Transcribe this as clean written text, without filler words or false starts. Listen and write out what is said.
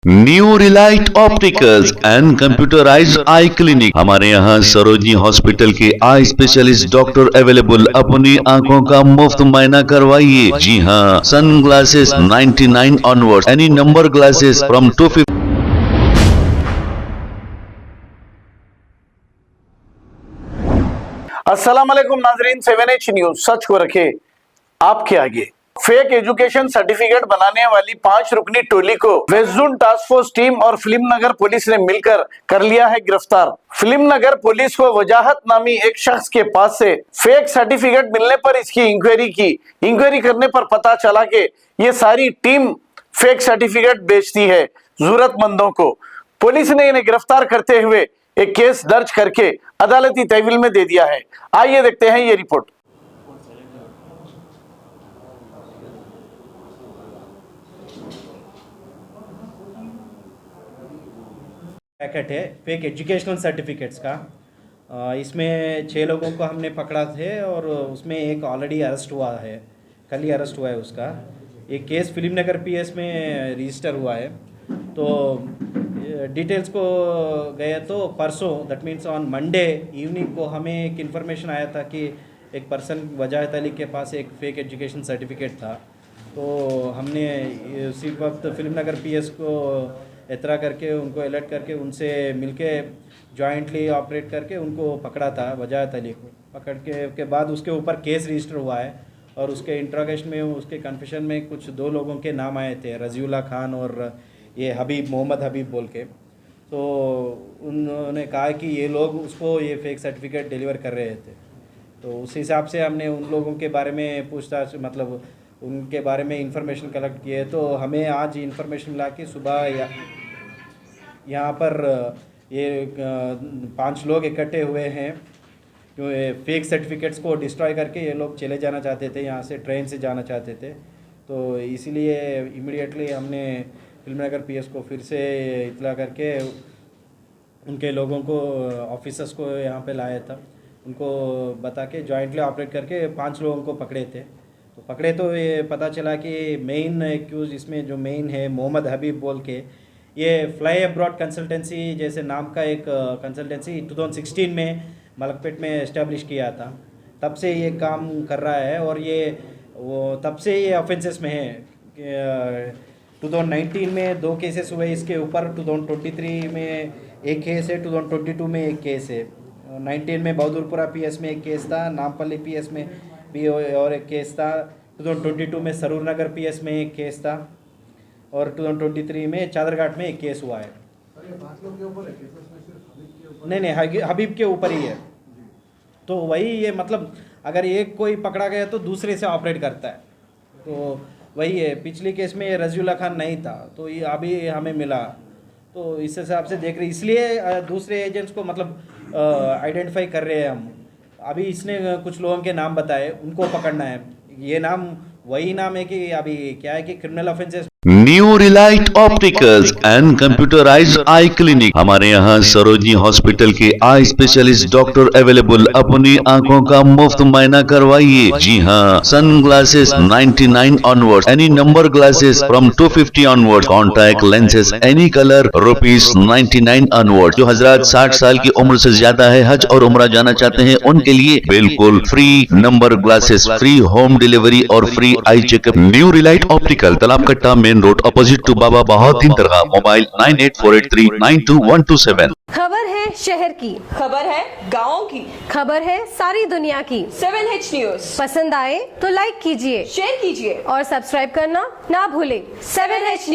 New Relight opticals and computerised I clinic. हमारे यहाँ Sarojini hospital के आई स्पेशलिस्ट डॉक्टर अवेलेबल। अपनी आंखों का मुफ्त मुआयना करवाइए। जी हाँ, sun glasses 99 onward, any number glasses from 250। अस्सलाम वालेकुम नाजरीन, 7H न्यूज सच को रखे आपके आगे। फेक एजुकेशन सर्टिफिकेट बनाने वाली 5 रुकनी टोली को वेस्टजोन टास्क फोर्स टीम और फिल्म नगर पुलिस ने मिलकर कर लिया है गिरफ्तार। फिल्म नगर पुलिस को वजाहत नामी एक शख्स के पास से फेक सर्टिफिकेट मिलने पर इसकी इंक्वायरी की। इंक्वायरी करने पर पता चला कि ये सारी टीम फेक सर्टिफिकेट बेचती है जरूरतमंदों को। पुलिस ने इन्हें गिरफ्तार करते हुए एक केस दर्ज करके अदालती तहवील में दे दिया है। आइए देखते हैं ये रिपोर्ट। पैकेट है फेक एजुकेशनल सर्टिफिकेट्स का। इसमें 6 लोगों को हमने पकड़ा थे और उसमें एक ऑलरेडी अरेस्ट हुआ है, कल ही अरेस्ट हुआ है उसका। एक केस फिल्म नगर पीएस में रजिस्टर हुआ है। तो डिटेल्स को गए तो परसों, that means on Monday evening को हमें एक इन्फॉर्मेशन आया था कि एक पर्सन वजाहत अली के पास एक फ़ेक एजुकेशन सर्टिफिकेट था। तो हमने उसी वक्त फिल्म नगर पीएस को एतरा करके उनको अलर्ट करके उनसे मिलके जॉइंटली ऑपरेट करके उनको पकड़ा था। वजाहत अली को पकड़ के बाद उसके ऊपर केस रजिस्टर हुआ है और उसके इंट्रोगेशन में उसके कन्फेशन में कुछ 2 लोगों के नाम आए थे, रजीउल्ला खान और ये हबीब, मोहम्मद हबीब बोल के। तो उन्होंने कहा कि ये लोग उसको ये फेक सर्टिफिकेट डिलीवर कर रहे थे। तो उस हिसाब से हमने उन लोगों के बारे में पूछताछ, मतलब उनके बारे में इंफॉर्मेशन कलेक्ट किए। तो हमें आज इंफॉर्मेशन मिला कि सुबह यहाँ पर ये 5 लोग इकट्ठे हुए हैं जो फेक सर्टिफिकेट्स को डिस्ट्रॉय करके ये लोग चले जाना चाहते थे, यहाँ से ट्रेन से जाना चाहते थे। तो इसीलिए इमीडिएटली हमने फिल्म नगर पीएस को फिर से इतला करके उनके लोगों को, ऑफिसर्स को यहाँ पे लाया था। उनको बता के जॉइंटली ऑपरेट करके 5 लोगों को पकड़े थे। तो पकड़े तो ये पता चला कि मेन एक्यूज इसमें जो मेन है मोहम्मद हबीब बोल के, ये फ्लाई अब्रॉड कंसल्टेंसी जैसे नाम का एक कंसल्टेंसी 2016 में मलकपेट में इस्टेब्लिश किया था। तब से ये काम कर रहा है और ये तब से ये ऑफेंसेस में है। 2019 में 2 केसेस हुए इसके ऊपर, 2023 में एक केस है, 2022 में एक केस है। 19 में बहादुरपुरा पीएस में एक केस था, नामपल्ली पीएस में भी और एक केस था। 2022 में सरूर नगर पीएस में एक केस था और 2023 में चादरघाट में एक केस हुआ है। नहीं, हबीब के ऊपर ही है। तो वही ये मतलब अगर एक कोई पकड़ा गया तो दूसरे से ऑपरेट करता है। तो वही है, पिछले केस में रजीउल्ला खान नहीं था तो ये अभी हमें मिला। तो इस हिसाब से देख रहे, इसलिए दूसरे एजेंट्स को मतलब आइडेंटिफाई कर रहे हैं हम। अभी इसने कुछ लोगों के नाम बताए, उनको पकड़ना है। ये नाम वही नाम है कि अभी क्या है कि criminal offences. New Relight opticals and computerised I clinic. हमारे यहाँ सरोजनी हॉस्पिटल के आई स्पेशलिस्ट डॉक्टर अवेलेबल। अपनी आंखों का मुफ्त मुआयना करवाइए। जी हाँ, sun glasses 99 onward, any number glasses from 250 onward, contact lenses any colour ₹99 onward. जो हजरात 60 साल की उम्र से ज्यादा है, हज और उम्रा जाना चाहते हैं, उनके लिए बिल्कुल free number glasses, free home delivery और free eye checkup. New relight optical, Talab Katta, main road, opposite to Baba Bahauddin दरगाह। मोबाइल 9848392127। खबर है शहर की, खबर है गाँव की, खबर है सारी दुनिया की। 7H न्यूज पसंद आए तो लाइक कीजिए, शेयर कीजिए और सब्सक्राइब करना ना भूलें। 7H news.